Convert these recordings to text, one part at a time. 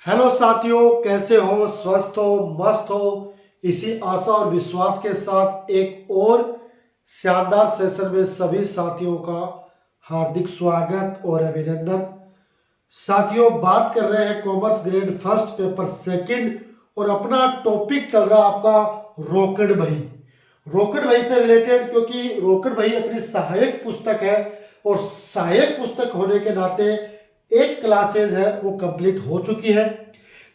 Hello साथियों, कैसे हो? स्वस्थ हो, मस्त हो? इसी आशा और विश्वास के साथ एक और शानदार सेशन में सभी साथियों का हार्दिक स्वागत और अभिनंदन। साथियों, बात कर रहे हैं commerce grade first paper second और अपना टॉपिक चल रहा आपका रॉकेट भाई। रॉकेट भाई से रिलेटेड, क्योंकि रॉकेट भाई अपनी सहायक पुस्तक है और सहायक पुस्तक होने के नाते एक क्लासेज है वो कंप्लीट हो चुकी है।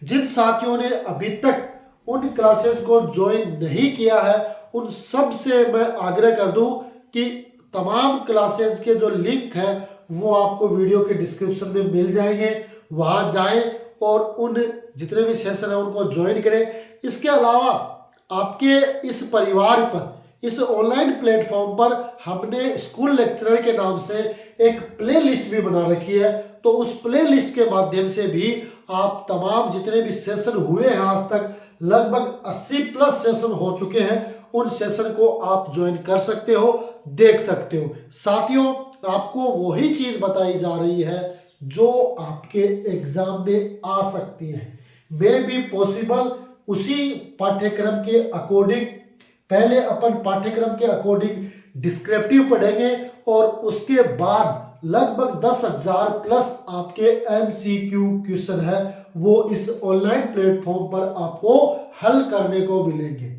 जिन साथियों ने अभी तक उन क्लासेज को ज्वाइन नहीं किया है उन सब से मैं आग्रह कर दूं कि तमाम क्लासेज के जो लिंक है वो आपको वीडियो के डिस्क्रिप्शन में मिल जाएंगे, वहां जाएं और उन जितने भी सेशन है उनको ज्वाइन करें। इसके अलावा आपके इस परिवार पर, इस ऑनलाइन प्लेटफॉर्म पर हमने स्कूल लेक्चरर के नाम से एक प्ले लिस्ट भी बना रखी है, तो उस प्ले लिस्ट के माध्यम से भी आप तमाम जितने भी सेशन हुए हैं आज तक, लगभग 80 प्लस सेशन हो चुके हैं, उन सेशन को आप ज्वाइन कर सकते हो, देख सकते हो। साथियों, आपको वही चीज बताई जा रही है जो आपके एग्जाम में आ सकती है, मे बी पॉसिबल। उसी पाठ्यक्रम के अकॉर्डिंग पहले अपन पाठ्यक्रम के अकॉर्डिंग डिस्क्रिप्टिव पढ़ेंगे और उसके बाद लगभग 10,000 प्लस आपके MCQ क्वेश्चन है वो इस ऑनलाइन प्लेटफॉर्म पर आपको हल करने को मिलेंगे।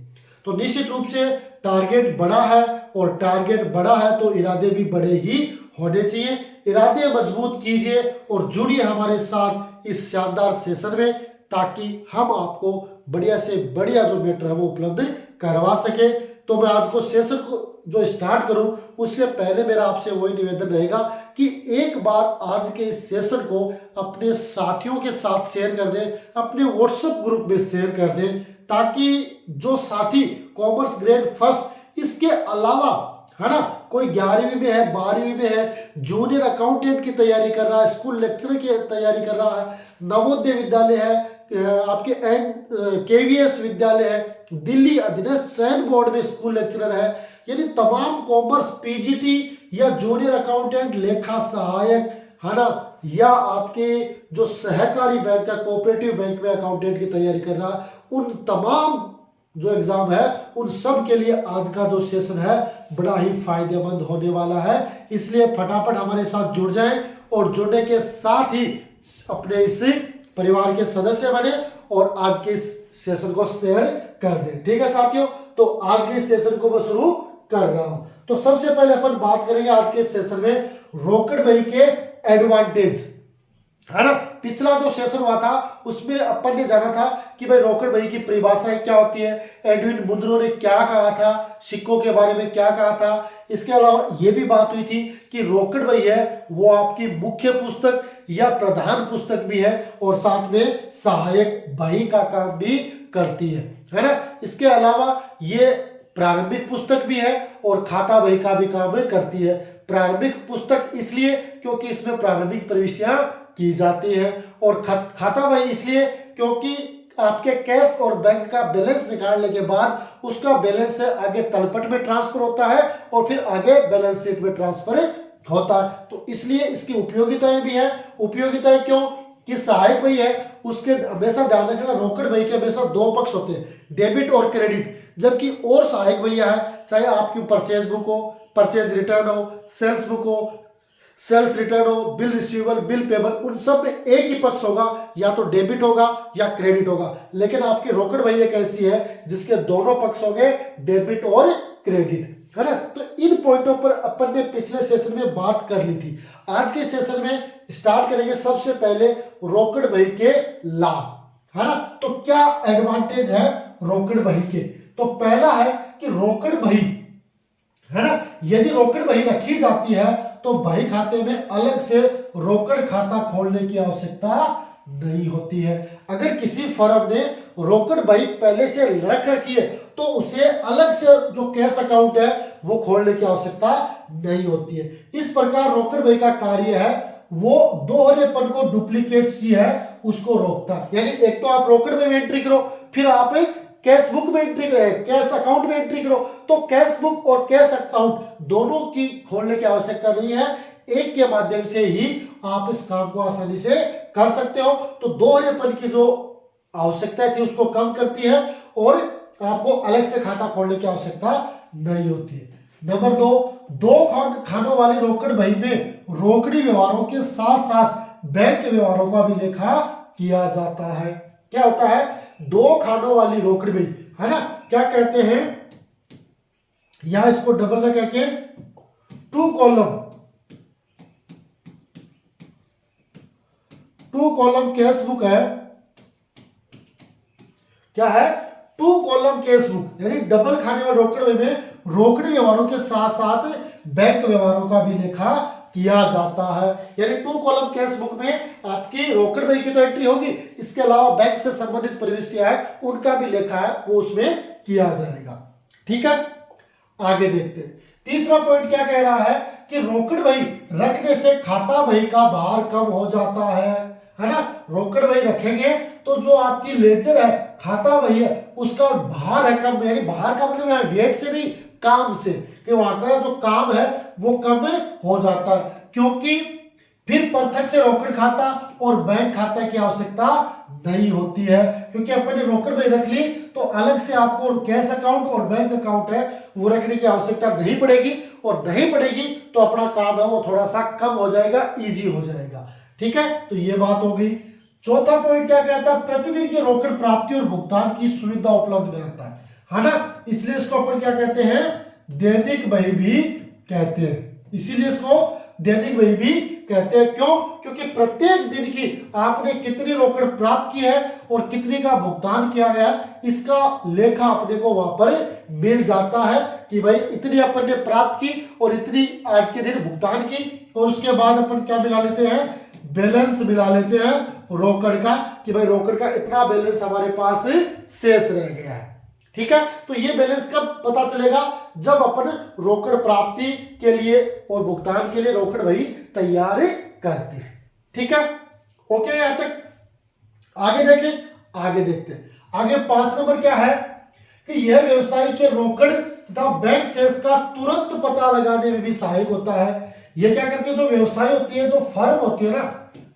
तो निश्चित रूप से टारगेट बड़ा है और टारगेट बड़ा है तो इरादे भी बड़े ही होने चाहिए। इरादे मजबूत कीजिए और जुड़िए हमारे साथ इस शानदार सेशन में, ताकि हम आपको बढ़िया से बढ़िया जो मैटर है वो उपलब्ध करवा सके। तो मैं आज को सेशन को जो स्टार्ट करूं उससे पहले मेरा आपसे वही निवेदन रहेगा कि एक बार आज के इस सेशन को अपने साथियों के साथ शेयर कर दें, अपने व्हाट्सएप ग्रुप में शेयर कर दें, ताकि जो साथी कॉमर्स ग्रेड फर्स्ट इसके अलावा है ना, कोई 11वीं में है, 12वीं में है, जूनियर अकाउंटेंट की तैयारी कर रहा है, स्कूल लेक्चरर की तैयारी कर रहा है, नवोदय विद्यालय है, आपके KVS विद्यालय है, दिल्ली अधीनस्थ चयन बोर्ड में स्कूल लेक्चरर है, यानी तमाम कॉमर्स PGT या जूनियर अकाउंटेंट, लेखा सहायक है ना, या आपके जो सहकारी बैंक या कोऑपरेटिव बैंक में अकाउंटेंट की तैयारी कर रहा है, उन तमाम जो एग्जाम है उन सब के लिए आज का जो सेशन है बड़ा ही फायदेमंद होने वाला है। इसलिए फटाफट हमारे साथ जुड़ जाएं और जुड़ने के साथ ही अपने इस परिवार के सदस्य बने और आज के इस सेशन को शेयर कर दें। ठीक है साथियों, तो आज के इस सेशन को मैं शुरू कर रहा हूं। तो सबसे पहले अपन बात करेंगे आज के सेशन में रॉकेट भाई के एडवांटेज, है ना। पिछला जो सेशन हुआ था उसमें अपन ने जाना था कि भाई रॉकेट भाई की परिभाषाएं क्या होती है, एडविन मुद्रो ने क्या कहा था, सिक्कों के बारे में क्या कहा था। इसके अलावा यह भी बात हुई थी कि रॉकेट भाई है वो आपकी मुख्य पुस्तक या प्रधान पुस्तक भी है और साथ में सहायक बही का काम भी करती है ना। इसके अलावा ये प्रारंभिक पुस्तक भी है और खाता बही का भी काम करती है। प्रारंभिक पुस्तक इसलिए क्योंकि इसमें प्रारंभिक प्रविष्टियां की जाती है और खाता बही इसलिए क्योंकि आपके कैश और बैंक का बैलेंस निकालने के बाद उसका बैलेंस से आगे तलपट में ट्रांसफर होता है और फिर आगे बैलेंस शीट में ट्रांसफर होता है। तो इसलिए इसकी उपयोगिताएं भी है। उपयोगिताएं क्यों कि सहायक बही है उसके हमेशा ध्यान रखना, रॉकेट बही के हमेशा दो पक्ष होते हैं, डेबिट और क्रेडिट, जबकि और सहायक बहिया है चाहे आपकी परचेज बुक हो, परचेज रिटर्न हो, सेल्स बुक हो, सेल्स रिटर्न हो, बिल रिसीवेबल, बिल पेबल, उन सब में एक ही पक्ष होगा, या तो डेबिट होगा या क्रेडिट होगा। लेकिन आपकी रॉकेट बही एक ऐसी है जिसके दोनों पक्ष होंगे, डेबिट और क्रेडिट, है ना। तो इन पॉइंटों पर अपन ने पिछले सेशन में बात कर ली थी। आज के सेशन में स्टार्ट करेंगे सबसे पहले रॉकेट बही के लाभ, है ना। तो क्या एडवांटेज है रॉकेट बही के? तो पहला है कि रॉकेट बही, है ना, यदि रॉकेट बही रखी जाती है तो बही खाते में अलग से रॉकेट खाता खोलने की आवश्यकता नहीं होती है। अगर किसी फर्म ने रॉकेट बही पहले से रख रखी है तो उसे अलग से जो कैश अकाउंट है वो खोलने की आवश्यकता नहीं होती है। इस प्रकार रॉकेट बही का कार्य है वो दोहरेपन को, डुप्लीकेट्स ही है उसको रोकता है। यानी एक तो आप रॉकेट बही में एंट्री करो, फिर आप कैश बुक में एंट्री करें, कैश अकाउंट में एंट्री करो, तो कैश बुक और कैश अकाउंट दोनों की खोलने की आवश्यकता नहीं है। एक के माध्यम से ही आप इस काम को आसानी से कर सकते हो। तो दोहरेपन की जो आवश्यकता थी उसको कम करती है और आपको अलग से खाता खोलने की आवश्यकता नहीं होती है। नंबर दो खानों वाली रोकड़ बही में रोकड़ी व्यवहारों के साथ साथ बैंक व्यवहारों का भी लेखा किया जाता है। क्या होता है? दो खानों वाली रोकड़ी बही, है ना, क्या कहते हैं, यहां इसको डबल ना कहके टू कॉलम केस बुक है। क्या है? टू कॉलम केस बुक, यानी डबल खाने वाले रोकड़ में रोकड़ी व्यवहारों के साथ साथ बैंक व्यवहारों का भी लेखा किया जाता है। यानी टू कॉलम केस बुक में आपकी रोकड़ बही की तो एंट्री होगी, इसके अलावा बैंक से संबंधित प्रविष्टियां हैं उनका भी लेखा है वो उसमें किया जाएगा। ठीक है, आगे देखते हैं। तीसरा पॉइंट क्या कह रहा है कि रोकड़ बही रखने से खाता बही का भार कम हो जाता है ना। रोकड़ बही रखेंगे तो जो आपकी लेजर है, खाता बही है, उसका भार है कम, यानी भार का मतलब यहाँ वेट से नहीं, काम से, कि वहां का जो काम है वो कम हो जाता है, क्योंकि फिर पृथक से रोकड़ खाता और बैंक खाता की आवश्यकता नहीं होती है। क्योंकि अपन ने रोकड़ बही रख ली तो अलग से आपको कैश अकाउंट और बैंक अकाउंट है वो रखने की आवश्यकता नहीं पड़ेगी, और नहीं पड़ेगी तो अपना काम है वो थोड़ा सा कम हो जाएगा, इजी हो जाएगा। ठीक है, तो ये बात हो गई। चौथा पॉइंट क्या कहता है? प्रतिदिन की रोकड़ प्राप्ति और भुगतान की सुविधा उपलब्ध कराता है ना। इसलिए इसको अपन क्या कहते हैं? दैनिक बही भी कहते हैं। इसीलिए इसको दैनिक बही भी कहते हैं। क्यों? क्योंकि प्रत्येक दिन की आपने कितनी रोकड़ प्राप्त की है और कितने का भुगतान किया गया, इसका लेखा अपने को वहां पर मिल जाता है कि भाई इतनी अपन ने प्राप्त की और इतनी आज के दिन भुगतान की, और उसके बाद अपन क्या मिला लेते हैं? बैलेंस मिला लेते हैं रोकड़ का, कि भाई रोकड़ का इतना बैलेंस हमारे पास शेष रह गया है। ठीक है, तो ये बैलेंस कब पता चलेगा? जब अपन रोकड़ प्राप्ति के लिए और भुगतान के लिए रोकड़ बही तैयार करते हैं। ठीक है, ओके, यहां तक। आगे देखें, आगे देखते हैं। आगे 5 नंबर क्या है कि यह व्यवसाय के रोकड़ तथा बैंक शेष का तुरंत पता लगाने में भी सहायक होता है। ये क्या करती है? जो व्यवसाय होती है, जो फर्म होती है ना,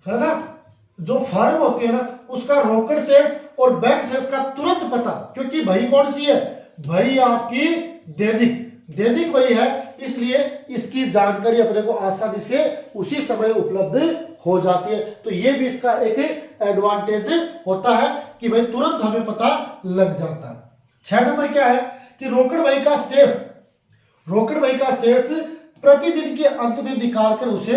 है ना, जो फर्म होती है ना, उसका रोकड़ शेष और बैंक शेष का तुरंत पता, क्योंकि बही कौन सी है? बही आपकी दैनिक बही है, इसलिए इसकी जानकारी अपने को आसानी से उसी समय उपलब्ध हो जाती है। तो ये भी इसका एक एडवांटेज होता है कि भाई तुरंत हमें पता लग जाता है। 6 नंबर क्या है कि रोकड़ बही का शेष प्रतिदिन के अंत में निकालकर उसे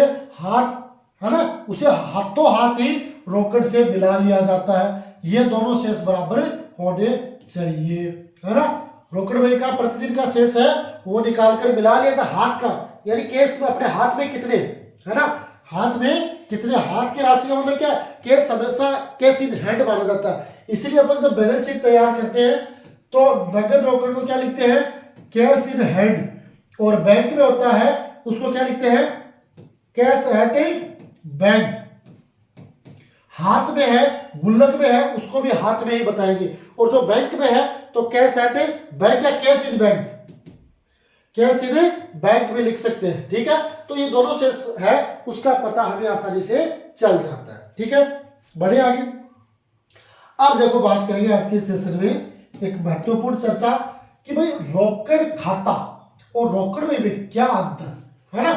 हाथों हाथ ही रोकड़ से मिला लिया जाता है। ये दोनों शेष बराबर होने चाहिए, है ना। रोकड़ बही का प्रतिदिन का शेष है वो निकालकर मिला लिया था हाथ का, यानी केस में अपने हाथ में कितने, है ना, हाथ में कितने, हाथ की राशि का मतलब क्या है? केस हमेशा कैश इन हैंड माना जाता है। इसलिए अपन जब बैलेंस शीट तैयार करते हैं तो नगद रोकड़ को क्या लिखते हैं? कैश इन हैंड, और बैंक में होता है उसको क्या लिखते हैं? Cash at bank. हाथ में है, गुल्लक में है, उसको भी हाथ में ही बताएंगे। और जो बैंक में है तो कैश एट बैंक या cash in bank, cash in bank में लिख सकते हैं। ठीक है, तो ये दोनों से है उसका पता हमें आसानी से चल जाता है। ठीक है, बढ़े आगे। अब देखो बात करेंगे आज के सेशन में एक महत्वपूर्ण चर्चा कि भाई रोकड़ खाता और रोकड़ में क्या अंतर है ना।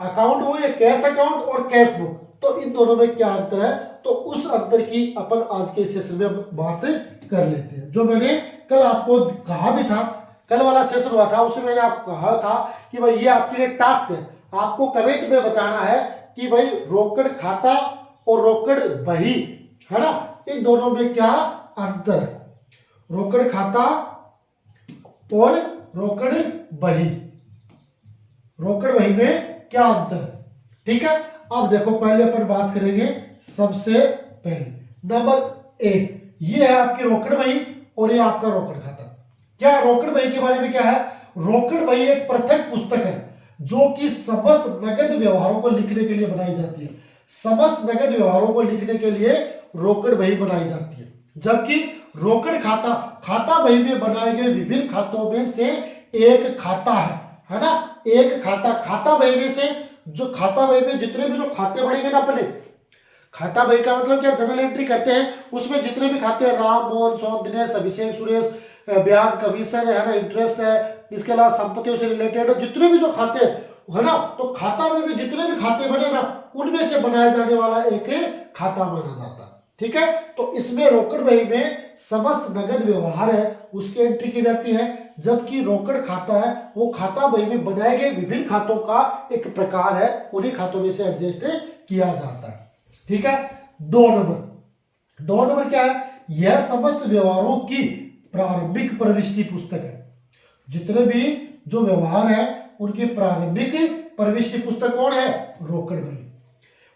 अकाउंट वो या कैश अकाउंट और कैश बुक, तो इन दोनों में क्या अंतर है, तो उस अंतर की अपन आज के सेशन में बात कर लेते हैं। जो मैंने कल आपको कहा भी था, कल वाला सेशन हुआ था उसमें मैंने आपको कहा था कि भाई ये आपके लिए टास्क है, आपको कमेंट में बताना है कि भाई रोकड़ खाता और रोकड़ बही, है ना, इन दोनों में क्या अंतर है। रोकड़ खाता और रोकड़ बही में क्या अंतर है। ठीक है, अब देखो पहले अपन बात करेंगे सबसे पहले नंबर 1, ये है आपकी रोकड़ बही और ये आपका रोकड़ खाता। क्या रोकड़ बही के बारे में क्या है? रोकड़ बही एक पृथक पुस्तक है जो कि समस्त नगद व्यवहारों को लिखने के लिए बनाई जाती है। समस्त नगद व्यवहारों को लिखने के लिए रोकड़ बही बनाई जाती है, जबकि रोकड़ खाता बही में बनाए गए विभिन्न खातों में से एक खाता है ना। एक खाता बही में से जो खाता बही में जितने भी जो खाते बढ़ेंगे ना अपने, खाता बही का मतलब क्या, जनरल एंट्री करते हैं, उसमें जितने भी खाते हैं राम, मोहन, सोहन, दिनेश, अभिषेक, सुरेश, ब्याज, कमीशन है ना, इंटरेस्ट है, इसके अलावा संपत्तियों से रिलेटेड जितने भी जो खाते हैं है ना, तो खाता में भी जितने भी खाते बने ना, उनमें से बनाया जाने वाला एक खाता माना जाता है। ठीक है, तो इसमें रोकड़ बही में समस्त नगद व्यवहार है उसकी एंट्री की जाती है, जबकि रोकड़ खाता है वो खाता बही में बनाए गए विभिन्न खातों का एक प्रकार है, उन्हीं खातों में से एडजस्ट किया जाता है। ठीक है, 2 नंबर क्या है, यह समस्त व्यवहारों की प्रारंभिक प्रविष्टि पुस्तक है। जितने भी जो व्यवहार है उनकी प्रारंभिक प्रविष्टि पुस्तक कौन है, रोकड़ बही।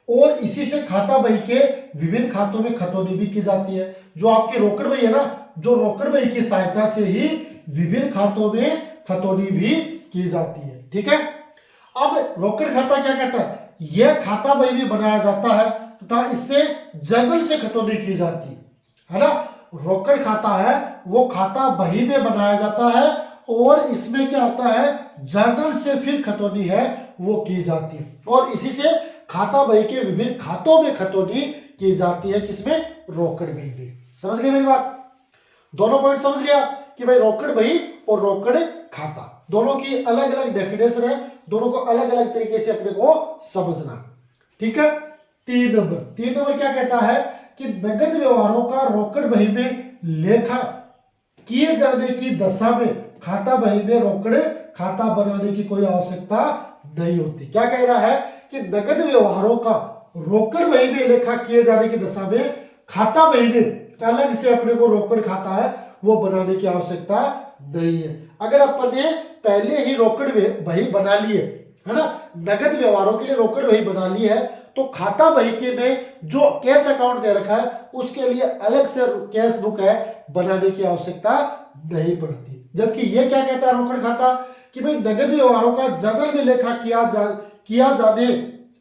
और इसी से खाता बही के विभिन्न खातों में खतौनी भी की जाती है। जो आपकी रोकड़ बही है ना, जो रोकड़ बही की सहायता से ही विभिन्न खातों में खतौनी भी की जाती है। ठीक है, अब रोकड़ खाता क्या कहता है, यह खाता बही में बनाया जाता है तथा इससे जर्नल से खतौनी की जाती है ना। रोकड़ खाता है वो खाता बही में बनाया जाता है और इसमें क्या होता है, जर्नल से फिर खतौनी है वो की जाती है, और इसी से खाता बही के विभिन्न खातों में खतौनी की जाती है, किसमें, रोकड़ बही में। समझ गए मेरी बात, दोनों पॉइंट समझ गया कि भाई रोकड़ बही और रोकड़ खाता दोनों की अलग अलग डेफिनेशन है, दोनों को अलग अलग तरीके से अपने को समझना। ठीक है, 3 नंबर क्या कहता है कि नगद व्यवहारों का रोकड़ बही में लेखा किए जाने की दशा में खाता बही में रोकड़ खाता बनाने की कोई आवश्यकता नहीं होती। क्या कह रहा है कि नगद व्यवहारों का रोकड़ बही में लेखा किए जाने की दशा में खाता बही में अलग से अपने को रोकड़ खाता है वो बनाने की आवश्यकता नहीं है। अगर अपन ने पहले ही रोकड़ बही बना ली है ना, नगद व्यवहारों के लिए रोकड़ बही बना ली है, तो खाता बही के में जो कैश अकाउंट दे रखा है उसके लिए अलग से कैश बुक है बनाने की आवश्यकता नहीं पड़ती। जबकि ये क्या कहता है रोकड़ खाता कि भाई नगद व्यवहारों का जर्नल में लेखा किया जाने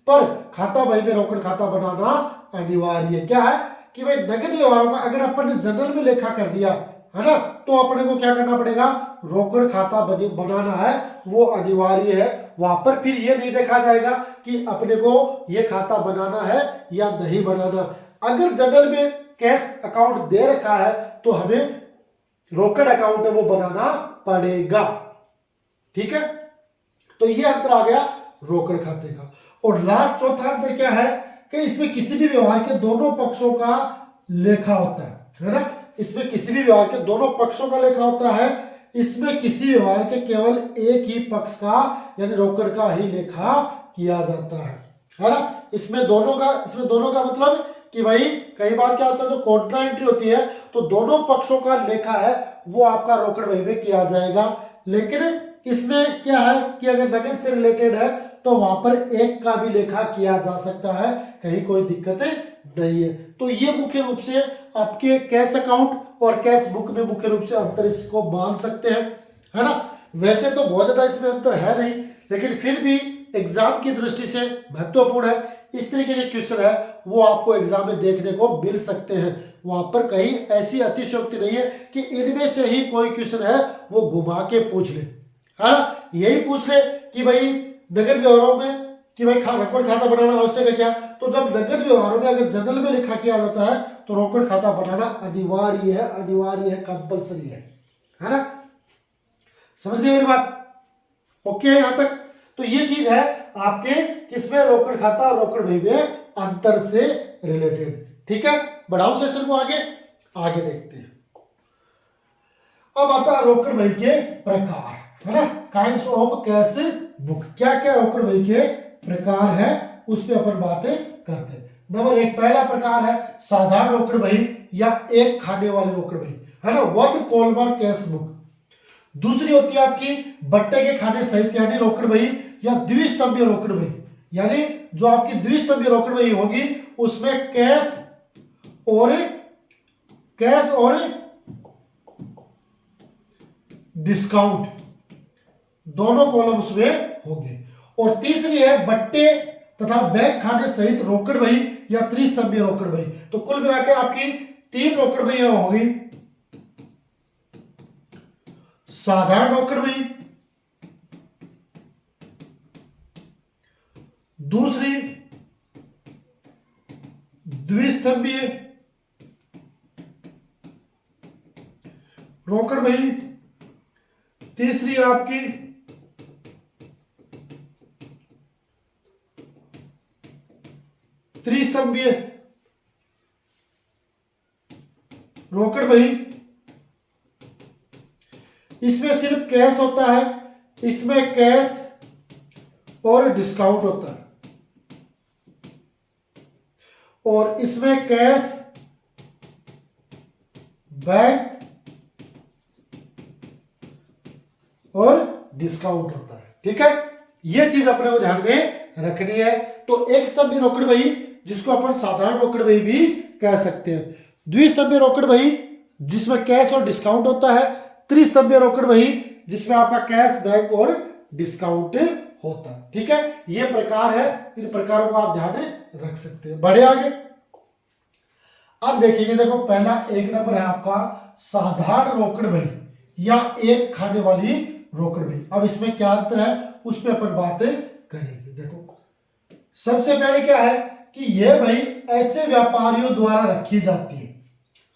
पर खाता बही में रोकड़ खाता बनाना अनिवार्य। क्या है कि भाई नगद व्यवहारों का अगर अपन ने जर्नल में लेखा कर दिया है ना, तो अपने को क्या करना पड़ेगा, रोकड़ खाता बनाना है वो अनिवार्य है। वहां पर फिर ये नहीं देखा जाएगा कि अपने को ये खाता बनाना है या नहीं बनाना। अगर जनरल में कैश अकाउंट दे रखा है तो हमें रोकड़ अकाउंट है वो बनाना पड़ेगा। ठीक है, तो ये अंतर आ गया रोकड़ खाते का। और लास्ट चौथा अंतर क्या है कि इसमें किसी भी व्यवहार के दोनों पक्षों का लेखा होता है ना, इसमें किसी भी व्यवहार के दोनों पक्षों का लेखा होता है। इसमें किसी व्यवहार के केवल एक ही पक्ष का यानी रोकड़ का ही लेखा किया जाता है ना। इसमें दोनों का मतलब कि भाई कई बार क्या होता है, जो कॉन्ट्रा एंट्री होती है तो दोनों पक्षों का लेखा है वो आपका रोकड़ बही में किया जाएगा। लेकिन इसमें क्या है कि अगर नगद से रिलेटेड है तो वहां पर एक का भी लेखा किया जा सकता है, कहीं कोई दिक्कत नहीं है। तो ये मुख्य रूप से आपके कैश अकाउंट और कैश बुक में मुख्य रूप से अंतर इसको मान सकते हैं, है ना। वैसे तो बहुत ज्यादा इसमें अंतर है नहीं, लेकिन फिर भी एग्जाम की दृष्टि से महत्वपूर्ण है। इस तरीके के क्वेश्चन है वो आपको एग्जाम में देखने को मिल सकते हैं। वहां पर कहीं ऐसी अतिशयोक्ति नहीं है कि इनमें से ही कोई क्वेश्चन है वो घुमा के पूछ ले, है ना। यही पूछ ले कि भाई नगद व्यवहारों में कि भाई रोकड़ खाता बनाना आवश्यक है क्या, तो जब नगद व्यवहारों में अगर जनरल में लिखा किया जाता है तो रोकड़ खाता बनाना अनिवार्य है, कंपलसरी है ना। समझ गए मेरी बात, ओके यहां तक। तो ये चीज है आपके किसमें, रोकड़ खाता और रोकड़ बही में अंतर से रिलेटेड। ठीक है, बढ़ाओ सेशन को आगे देखते हैं। अब आता है रोकड़ बही के प्रकार, है ना, काइंड्स ऑफ कैश बुक। क्या क्या रोकड़ बही के प्रकार है उस पर अपन बातें करते हैं। नंबर 1 पहला प्रकार है साधारण रोकड़ बही या एक खाने वाली रोकड़ बही, है ना, वन कॉलम कैश बुक। दूसरी होती है आपकी बट्टे के खाने सहित यानी रोकड़ बही या द्विस्तंभीय रोकड़ बही, यानी जो आपकी द्विस्तंभीय रोकड़ बही होगी उसमें कैश और डिस्काउंट दोनों कॉलम उसमें होंगे। और तीसरी है बट्टे तथा बैंक खाने सहित रोकड़ बही या त्रिस्तंभीय रोकड़ बही। तो कुल मिलाकर आपकी 3 रोकड़ बही होगी, साधारण रोकड़ बही, दूसरी द्विस्तंभीय रोकड़ बही, तीसरी आपकी त्रिस्तंभीय रोकड़ बही। इसमें सिर्फ कैश होता है, इसमें कैश और डिस्काउंट होता है, और इसमें कैश, बैंक और डिस्काउंट होता है। ठीक है, यह चीज अपने को ध्यान में रखनी है। तो एक स्तंभीय रोकड़ बही जिसको अपन साधारण रोकड़ बही भी कह सकते हैं, द्विस्तंभीय रोकड़ बही जिसमें कैश और डिस्काउंट होता है, त्रिस्तंभीय रोकड़ बही जिसमें आपका कैश, बैंक और डिस्काउंट होता है। ठीक है, ये प्रकार है, इन प्रकारों को आप ध्यान में रख सकते हैं। बढ़े आगे, अब देखेंगे, देखो पहला एक नंबर है आपका साधारण रोकड़ बही या एक खाने वाली रोकड़ बही। अब इसमें क्या अंतर है उस पर अपन बात करेंगे। देखो सबसे पहले क्या है कि यह बही ऐसे व्यापारियों द्वारा रखी जाती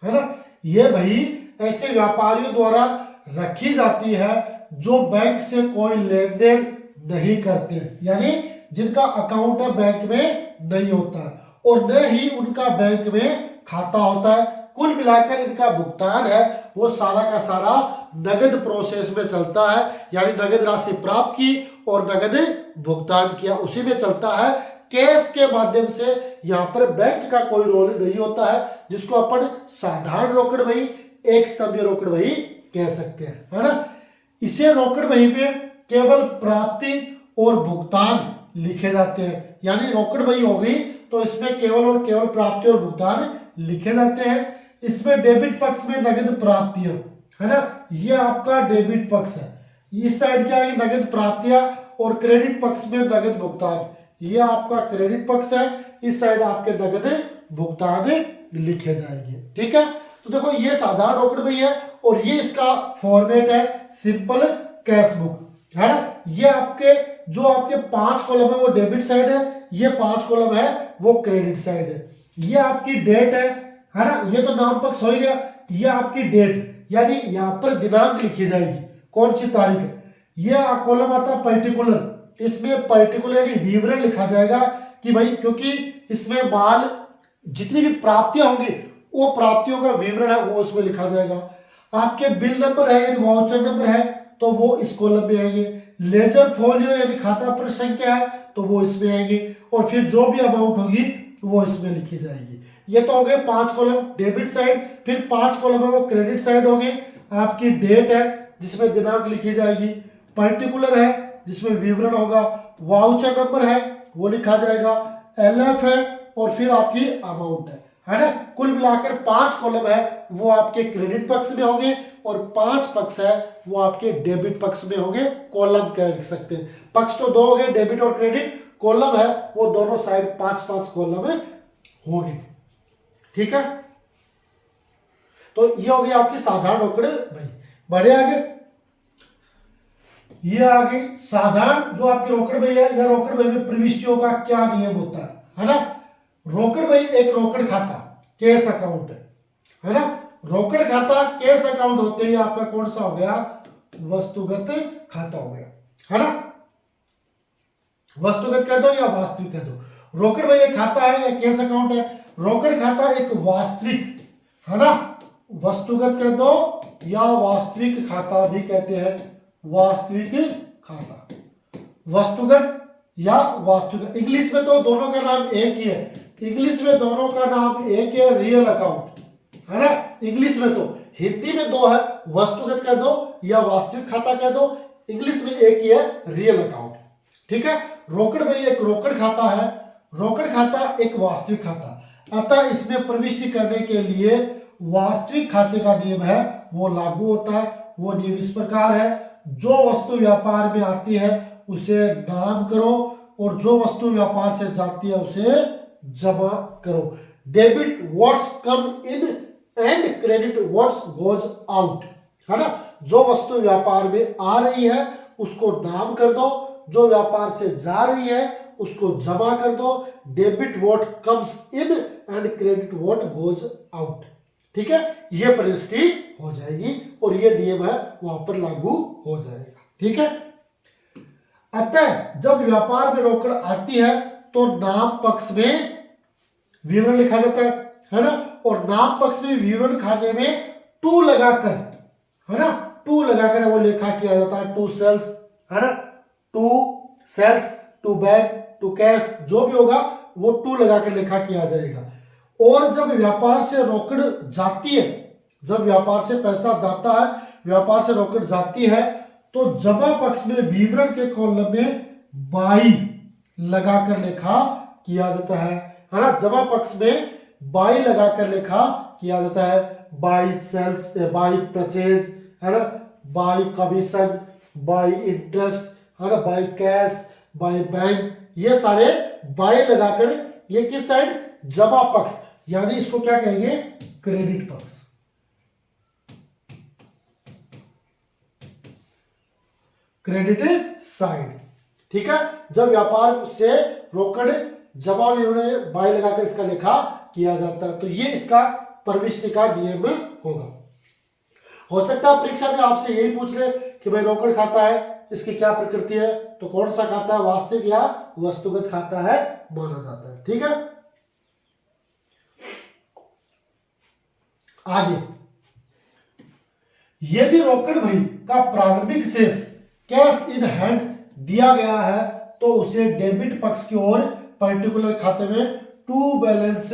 है ना, यह बही ऐसे व्यापारियों द्वारा रखी जाती है जो बैंक से कोई लेन देन नहीं करते, यानी जिनका अकाउंट है बैंक में नहीं होता है और न ही उनका बैंक में खाता होता है। कुल मिलाकर इनका भुगतान है वो सारा का सारा नगद प्रोसेस में चलता है, यानी नगद राशि प्राप्त की और नगद भुगतान किया, उसी में चलता है। कैश के माध्यम से यहाँ पर बैंक का कोई रोल नहीं होता है, जिसको अपन साधारण रोकड़ बही, एक स्तंभीय रोकड़ बही कह सकते हैं, है ना। इसे रोकड़ बही में केवल प्राप्ति और भुगतान लिखे जाते हैं, यानी रोकड़ बही हो गई तो इसमें केवल और केवल प्राप्ति और भुगतान लिखे जाते हैं। इसमें डेबिट पक्ष में नगद प्राप्तियां, है ना, ये आपका डेबिट पक्ष है। इस साइड क्या है, नगद प्राप्तियां, और क्रेडिट पक्ष में नगद भुगतान, ये आपका क्रेडिट पक्ष है। इस साइड आपके नगद भुगतान लिखे जाएंगे। ठीक है, तो देखो ये साधारण रोकड़ बही है और ये इसका फॉर्मेट है सिंपल कैश बुक, है ना। ये आपके जो आपके 5 कॉलम है वो डेबिट साइड है, ये 5 कॉलम है वो क्रेडिट साइड है। ये आपकी डेट है ना, ये तो नाम पक्ष हो गया। ये आपकी डेट, यानी यहाँ पर दिनांक लिखी जाएगी, कौन सी तारीख है। ये कॉलम आता है पर्टिकुलर, इसमें पर्टिकुलर विवरण लिखा जाएगा कि भाई, क्योंकि इसमें माल जितनी भी प्राप्तियां होंगी वो प्राप्तियों का विवरण है वो उसमें लिखा जाएगा। आपके बिल नंबर है यानी वाउचर नंबर है तो वो इस कॉलम में आएंगे। लेजर फोलियो यानी खाता पर संख्या है तो वो इसमें आएंगे, और फिर जो भी अमाउंट होगी वो इसमें लिखी जाएगी। ये तो हो गए 5 कॉलम डेबिट साइड। फिर 5 कॉलम है वो क्रेडिट साइड होंगे। आपकी डेट है जिसमें दिनांक लिखी जाएगी, पर्टिकुलर है जिसमें विवरण होगा, वाउचर नंबर है वो लिखा जाएगा, एलएफ है और फिर आपकी अमाउंट है ना। कुल मिलाकर 5 कॉलम है वो आपके क्रेडिट पक्ष में होंगे और 5 पक्ष है वो आपके डेबिट पक्ष में होंगे। कॉलम कह सकते हैं, पक्ष तो 2 हो गए डेबिट और क्रेडिट, कॉलम है वो दोनों साइड 5-5 कॉलम होंगे। ठीक है, तो ये हो गई आपकी साधारण रोकड़ बही। बढ़े आगे, ये आ गई साधारण जो आपकी रोकड़ बही है, या रोकड़ बही में प्रविष्टियों का क्या नियम होता है ना। रोकड़ बही एक रोकड़ खाता कैश अकाउंट है ना। रोकड़ खाता कैश अकाउंट होते ही आपका कौन सा हो गया, वस्तुगत खाता हो गया, है ना। वस्तुगत कह दो या वास्तविक कह दो, रोकड़ बही एक खाता है या कैश अकाउंट है। रोकड़ खाता एक वास्तविक, है ना, वस्तुगत कह दो या वास्तविक खाता भी कहते हैं, वास्तविक खाता, वस्तुगत या वास्तविक। इंग्लिश में तो दोनों का नाम एक ही है, इंग्लिश में दोनों का नाम एक है, रियल अकाउंट, है ना। इंग्लिश में तो, हिंदी में 2 है, वस्तुगत कह दो या वास्तविक खाता कह दो, इंग्लिश में एक ही है, रियल अकाउंट। ठीक है, रोकड़ बही एक रोकड़ खाता है, रोकड़ खाता एक वास्तविक खाता, अतः इसमें प्रविष्टि करने के लिए वास्तविक खाते का नियम है वो लागू होता है। वो नियम इस प्रकार है, जो वस्तु व्यापार में आती है उसे नाम करो और जो वस्तु व्यापार से जाती है उसे जमा करो। Debit what's come in and credit what's goes out, है ना। जो वस्तु व्यापार में आ रही है उसको नाम कर दो, जो व्यापार से जा रही है उसको जमा कर दो। Debit what comes in and credit what goes out. ठीक है, ये परिस्थिति हो जाएगी और ये नियम है वहां पर लागू हो जाएगा। ठीक है, अतः जब व्यापार में रोकड़ आती है तो नाम पक्ष में विवरण लिखा जाता है ना, और नाम पक्ष में विवरण खाने में टू लगाकर, है ना, टू लगाकर वो लेखा किया जाता है। टू सेल्स, है ना, to sales, to bag, to cash, जो भी होगा वो टू लगाकर लेखा किया जाएगा। और जब व्यापार से रोकड़ जाती है, जब व्यापार से पैसा जाता है, व्यापार से रोकड़ जाती है, तो जमा पक्ष में विवरण के कॉलम में बाई लगाकर लेखा किया जाता है ना। जमा पक्ष में बाई लगाकर लेखा किया जाता है। बाई सेल्स, बाई परचेज, है ना, बाई कमीशन, बाई इंटरेस्ट, है ना, बाई कैश, बाई बैंक, ये सारे बाई लगाकर, ये किस साइड, जमा पक्ष, यानी इसको क्या कहेंगे, क्रेडिट पक्ष। Credit side. ठीक है, जब व्यापार से रोकड़ जमा विवरण बाई लगाकर इसका लेखा किया जाता है, तो ये इसका प्रविष्टि का नियम होगा। हो सकता है परीक्षा में आपसे यही पूछ ले कि भाई रोकड़ खाता है, इसकी क्या प्रकृति है, तो कौन सा खाता है, वास्तविक या वस्तुगत खाता है माना जाता है। ठीक है, आगे, यदि रोकड़ बही का प्रारंभिक शेष कैश इन हैंड दिया गया है तो उसे डेबिट पक्ष की ओर पर्टिकुलर खाते में टू बैलेंस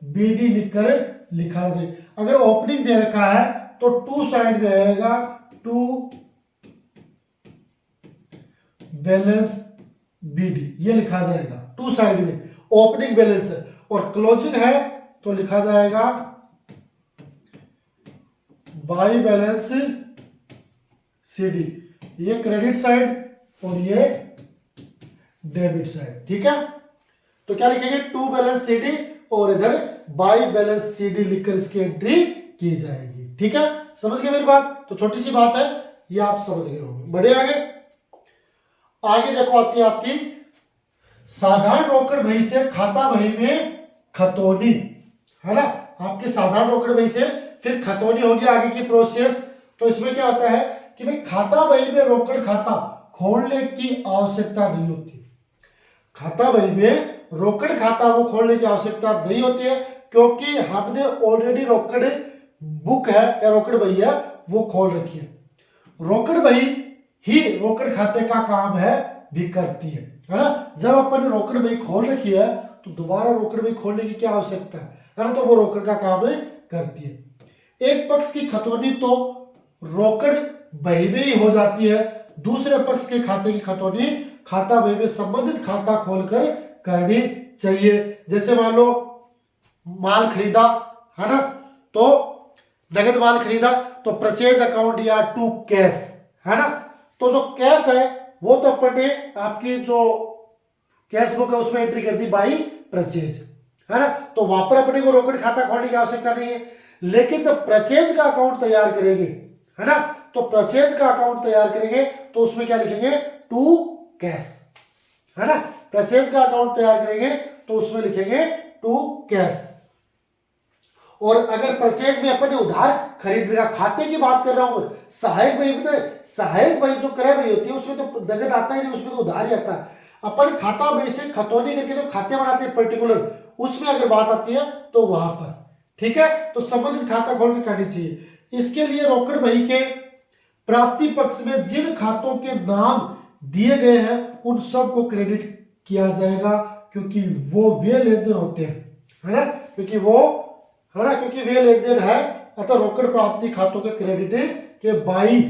बीडी लिखकर लिखा जाए। अगर ओपनिंग दे रखा है तो टू साइड में आएगा टू बैलेंस बीडी, ये लिखा जाएगा टू साइड में, ओपनिंग बैलेंस है। और क्लोजिंग है तो लिखा जाएगा बाई बैलेंस सीडी, ये क्रेडिट साइड और ये डेबिट साइड। ठीक है, तो क्या लिखेंगे, टू बैलेंस सीडी और इधर बाई बैलेंस सीडी लिखकर इसकी एंट्री की जाएगी। ठीक है, समझ गए मेरी बात, तो छोटी सी बात है, ये आप समझ गए होंगे। बढ़े आगे, आगे देखो आती है आपकी साधारण रोकड़ बही से खाता बही में खतौनी, है ना, आपकी साधारण रोकड़ बही से फिर खतौनी होगी आगे की प्रोसेस। तो इसमें क्या होता है कि भाई खाता बही में रोकड़ खाता खोलने की आवश्यकता नहीं होती। खाता बही में रोकड़ खाता वो खोलने की आवश्यकता नहीं होती है, क्योंकि हमने ऑलरेडी रोकड़ बुक है या रोकड़ बही है वो खोल रखी है। रोकड़ बही ही रोकड़ खाते का काम है भी करती है ना। जब अपन ने रोकड़ बही खोल रखी है तो दोबारा रोकड़ बही खोलने की क्या आवश्यकता है ना, तो वो रोकड़ का काम करती है। एक पक्ष की खतौनी तो रोकड़ बही में ही हो जाती है, दूसरे पक्ष के खाते की खतौनी खाता बही में संबंधित खाता खोलकर करनी चाहिए। जैसे मान लो माल खरीदा, है ना, तो नगद माल खरीदा तो परचेज अकाउंट या टू कैश, है ना, तो जो कैश है वो तो अपन ने आपकी जो कैश बुक है उसमें एंट्री कर दी बाई परचेज, है ना, तो वहां पर अपने को रोकड़ खाता खोलने की आवश्यकता नहीं है। लेकिन जब परचेज का अकाउंट तैयार करेंगे, है ना, तो परचेज का अकाउंट तैयार करेंगे तो उसमें क्या लिखेंगे, टू कैश, है ना, परचेज का अकाउंट तैयार करेंगे तो उसमें लिखेंगे टू कैश। और अगर परचेज में अपन ने उधार खरीद लिया, खाते की बात कर रहा हूं मैं, सहायक बही में, सहायक बही जो क्रय बही होती है उसमें तो नगद आता ही नहीं, उसमें तो उधार ही आता है। अपन खाता बही से खतौनी करके जो खाते बनाते हैं पर्टिकुलर, उसमें अगर बात आती है तो वहां पर, ठीक है, तो संबंधित खाता खोल के करनी चाहिए। इसके लिए रोकड़ बही के प्राप्ति पक्ष में जिन खातों के नाम दिए गए हैं उन सब को क्रेडिट किया जाएगा, क्योंकि वो वे लेन देन होते हैं, है ना, क्योंकि वो, है ना, क्योंकि वे लेन देन है, अतः रोकड़ प्राप्ति खातों के क्रेडिट के बाई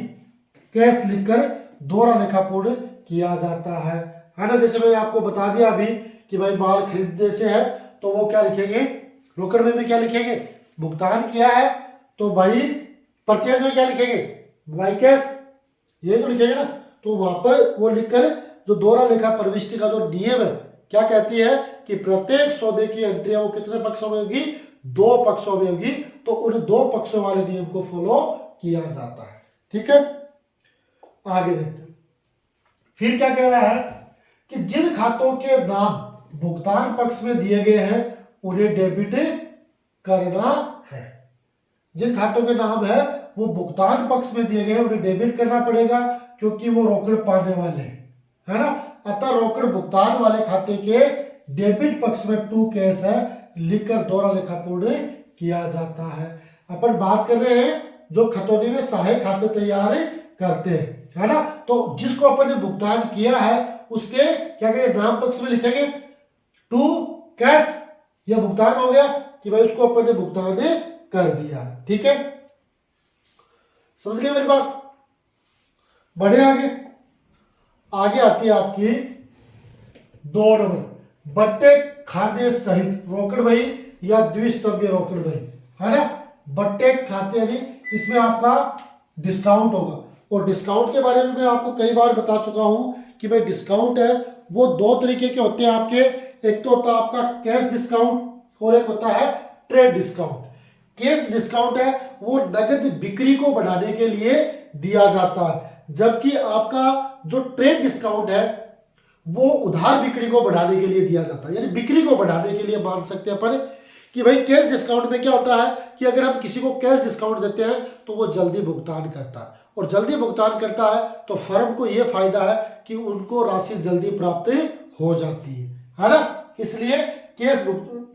कैश लिखकर दोहरा लेखापूर्ण किया जाता है ना। जैसे मैंने आपको बता दिया अभी कि भाई माल खरीदने से है तो वो क्या लिखेंगे, रोकड़ में क्या लिखेंगे, भुगतान किया है, तो भाई परचेज में क्या लिखेंगे, बाई कैश, ये तो लिखेंगे ना। तो वहां पर वो लिखकर जो दोहरा लेखा प्रविष्टि का जो नियम है क्या कहती है कि प्रत्येक सौदे की एंट्री वो कितने पक्षों में होगी, दो पक्षों में होगी, तो उन दो पक्षों वाले नियम को फॉलो किया जाता है। ठीक है, आगे देखते हैं। फिर क्या कह रहा है कि जिन खातों के नाम भुगतान पक्ष में दिए गए हैं उन्हें डेबिट करना है। जिन खातों के नाम है वो भुगतान पक्ष में दिए गए हैं उन्हें डेबिट करना पड़ेगा क्योंकि वो रोकड़ पाने वाले हैं, है ना। अतः रोकड़ भुगतान वाले खाते के डेबिट पक्ष में टू कैश है लिखकर दोहरा लेखापूर्ण किया जाता है। अपन बात कर रहे हैं जो खतौनी में सहायक खाते तैयार करते हैं, है ना। तो जिसको अपन ने भुगतान किया है उसके क्या करेंगे, नाम पक्ष में लिखेंगे टू कैश, यह भुगतान हो गया कि भाई उसको अपन ने भुगतान कर दिया, ठीक है। समझ गए मेरी बात। बढ़े आगे। आगे आती है आपकी 2 नंबर, बट्टे खाने सहित रोकड़ बही या द्विस्तंभीय रोकड़ बही, है ना। बट्टे खाते यानी इसमें आपका डिस्काउंट होगा, और डिस्काउंट के बारे में मैं आपको कई बार बता चुका हूं कि भाई डिस्काउंट है वो 2 तरीके के होते हैं आपके। एक तो होता है आपका कैश डिस्काउंट और एक होता है ट्रेड डिस्काउंट। कैश डिस्काउंट है वो नगद बिक्री को बढ़ाने के लिए दिया जाता है, जबकि आपका जो ट्रेड डिस्काउंट है वो उधार बिक्री को बढ़ाने के लिए दिया जाता है, यानी बिक्री को बढ़ाने के लिए मान सकते हैं अपन कि भाई कैश डिस्काउंट में क्या होता है कि अगर हम किसी को कैश डिस्काउंट देते हैं तो वो जल्दी भुगतान करता है, और जल्दी भुगतान करता है तो फर्म को ये फायदा है कि उनको राशि जल्दी प्राप्त हो जाती है ना। इसलिए कैश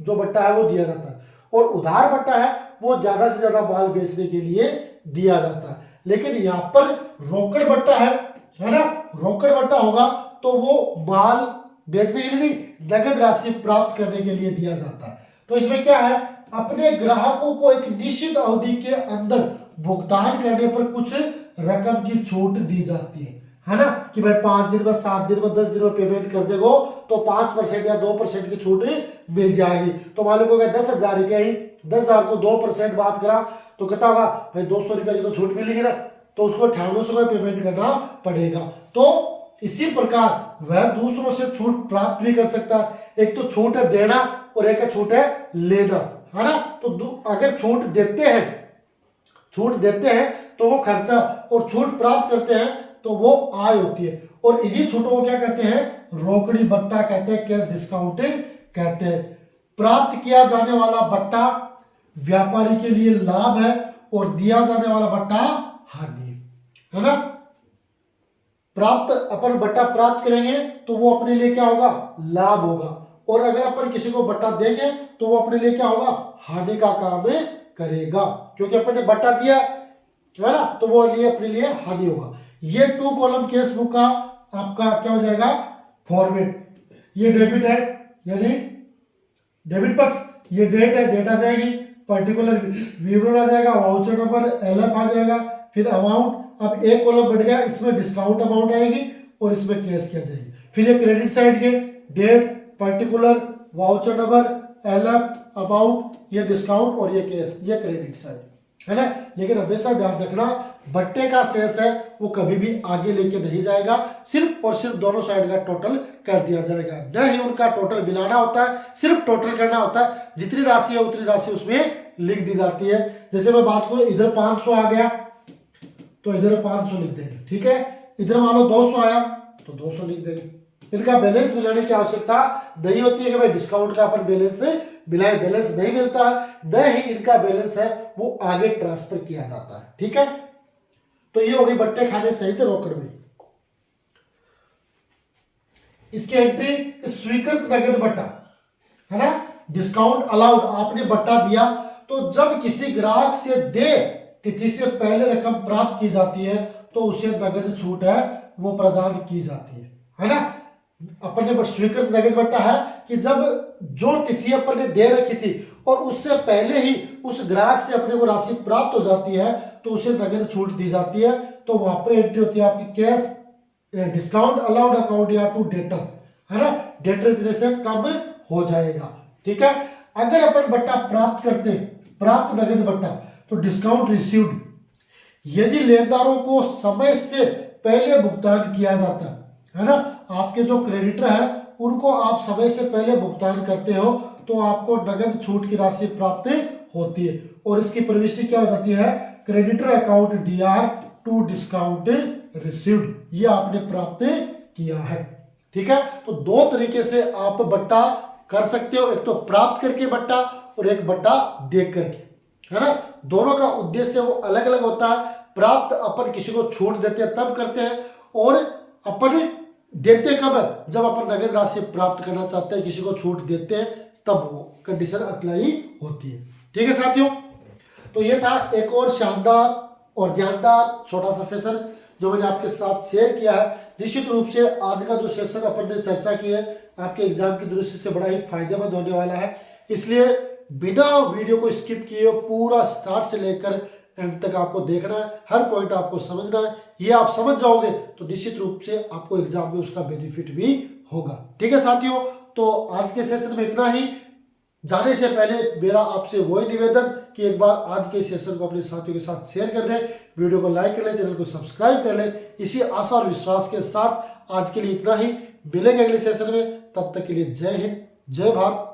जो बट्टा है वो दिया जाता है, और उधार बट्टा है वो ज्यादा से ज्यादा माल बेचने के लिए दिया जाता है। लेकिन यहाँ पर रोकड़ बट्टा है ना, रोकड़ बट्टा होगा तो वो माल बेचने के लिए नहीं, नगद राशि प्राप्त करने के लिए दिया जाता है। तो इसमें क्या है, अपने ग्राहकों को एक निश्चित अवधि के अंदर भुगतान करने पर कुछ रकम की छूट दी जाती है ना, कि भाई 5 दिन में, 7 दिन में, 10 दिन में पेमेंट कर देगो तो 5% या 2% की छूट मिल जाएगी। तो मान लो 10,000 रुपया ही, 10,000 को 2% बात करा तो कितना होगा भाई, 200 रुपया की तो छूट मिलेगी ना, तो उसको 9800 का पेमेंट करना पड़ेगा। तो इसी प्रकार वह दूसरों से छूट प्राप्त भी कर सकता है। एक तो छूट है देना और एक छूट है लेना, है ना। तो अगर छूट देते हैं तो वो खर्चा, और छूट प्राप्त करते हैं तो वो आय होती है। और इन्हीं छूटों को क्या कहते हैं, रोकड़ी बट्टा कहते हैं, कैश डिस्काउंट कहते हैं। प्राप्त किया जाने वाला बट्टा व्यापारी के लिए लाभ है और दिया जाने वाला बट्टा हानि है ना। अपन बट्टा प्राप्त करेंगे तो वो अपने लिए क्या होगा, लाभ होगा, और अगर अपन किसी को बट्टा देंगे तो वो अपने लिए क्या होगा, हानि का काम करेगा, क्योंकि अपन ने बट्टा दिया है ना, तो वो अपने लिए हानि होगा। ये 2 कॉलम केस बुक का आपका क्या हो जाएगा, फॉर्मेट। ये डेबिट है यानी डेबिट पक्ष, ये डेट है, डेट आ जाएगी, पर्टिकुलर विवरण आ जाएगा, वाउचर नंबर एलएफ आ जाएगा, फिर अमाउंट। अब एक कॉलम बढ़ गया, इसमें डिस्काउंट अमाउंट आएगी और इसमें कैश की आ जाएगी। फिर ये क्रेडिट साइड के date, particular, voucher number, LF, amount, ये डिस्काउंट और ये कैश, ये क्रेडिट साइड है ना। लेकिन हमेशा ध्यान रखना, बट्टे का शेष है वो कभी भी आगे लेके नहीं जाएगा, सिर्फ और सिर्फ दोनों साइड का टोटल कर दिया जाएगा। न ही उनका टोटल मिलाना होता है, सिर्फ टोटल करना होता है। जितनी राशि है उतनी राशि उसमें लिख दी जाती है। जैसे मैं बात करूं, इधर 500 आ गया तो इधर 500 लिख देंगे, ठीक है। इधर मान लो 200 आया तो 200 लिख देंगे। इनका बैलेंस मिलाने की आवश्यकता नहीं होती है कि भाई डिस्काउंट का अपन बैलेंस मिलाए, बैलेंस नहीं मिलता है, न ही इनका बैलेंस है वो आगे ट्रांसफर किया जाता है, ठीक है। तो ये हो गई बट्टे खाने सहित रोकड़ में। इसकी एंट्री स्वीकृत नगद बट्टा है ना, डिस्काउंट अलाउड। आपने बट्टा दिया तो जब किसी ग्राहक से दे तिथि से पहले रकम प्राप्त की जाती है तो उसे नगद छूट है वो प्रदान की जाती है ना। अपन ने स्वीकृत नगद बट्टा है कि जब जो तिथि अपन ने दे रखी थी और उससे पहले ही उस ग्राहक से अपने को राशि प्राप्त हो जाती है तो उसे नगद छूट दी जाती है। तो वहां पर एंट्री होती है आपकी कैश डिस्काउंट अलाउड अकाउंट या टू डेटर, है ना। डेटर इतने से कम हो जाएगा, ठीक है। अगर अपन बट्टा प्राप्त करते, प्राप्त नगद बट्टा, तो डिस्काउंट रिसीव्ड, यदि लेनदारों को समय से पहले भुगतान किया जाता है ना, आपके जो क्रेडिटर है उनको आप समय से पहले भुगतान करते हो तो आपको नगद छूट की राशि प्राप्त होती है। और इसकी प्रविष्टि क्या हो जाती है, creditor account DR to discount received, ये आपने प्राप्त किया है, ठीक है। तो दो तरीके से आप बट्टा कर सकते हो, एक तो प्राप्त करके बट्टा और एक बट्टा देख करके, है ना। दोनों का उद्देश्य वो अलग अलग होता है। प्राप्त अपन किसी को छूट देते हैं तब करते हैं, और अपन देते कब है, जब अपन नगद राशि प्राप्त करना चाहते हैं, किसी को छूट देते हैं, तब वो कंडीशन अप्लाई होती है। ठीक है साथियों, तो ये था एक और शानदार और जानदार छोटा सा सेशन जो मैंने आपके साथ शेयर किया है। निश्चित रूप से आज का जो सेशन अपन ने चर्चा की है आपके एग्जाम की दृष्टि से बड़ा ही फायदेमंद होने वाला है, इसलिए बिना वीडियो को स्किप किए पूरा स्टार्ट से लेकर एंड तक आपको देखना है, हर पॉइंट आपको समझना है। ये आप समझ जाओगे तो निश्चित रूप से आपको एग्जाम में उसका बेनिफिट भी होगा। ठीक है साथियों, तो आज के सेशन में इतना ही। जाने से पहले मेरा आपसे वही निवेदन कि एक बार आज के सेशन को अपने साथियों के साथ शेयर कर दें, वीडियो को लाइक कर लें, चैनल को सब्सक्राइब कर लें। इसी आशा और विश्वास के साथ आज के लिए इतना ही। मिलेंगे अगले सेशन में, तब तक के लिए जय हिंद, जय भारत।